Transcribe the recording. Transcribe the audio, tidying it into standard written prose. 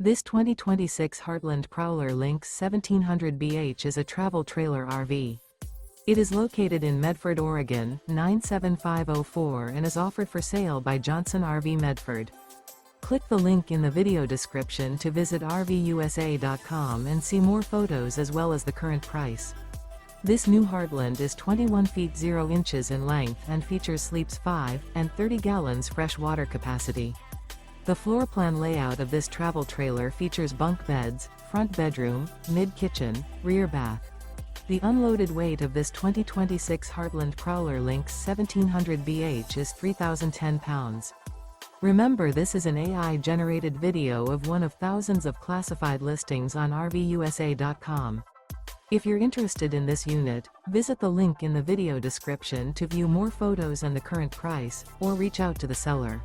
This 2026 Heartland Prowler Lynx 1700BH is a travel trailer RV. It is located in Medford, Oregon, 97504 and is offered for sale by Johnson RV Medford. Click the link in the video description to visit RVUSA.com and see more photos as well as the current price. This new Heartland is 21 feet 0 inches in length and features sleeps 5 and 30 gallons fresh water capacity. The floor plan layout of this travel trailer features bunk beds, front bedroom, mid-kitchen, rear bath. The unloaded weight of this 2026 Heartland Prowler Lynx 1700BH is 3,010 pounds. Remember, this is an AI-generated video of one of thousands of classified listings on RVUSA.com. If you're interested in this unit, visit the link in the video description to view more photos and the current price, or reach out to the seller.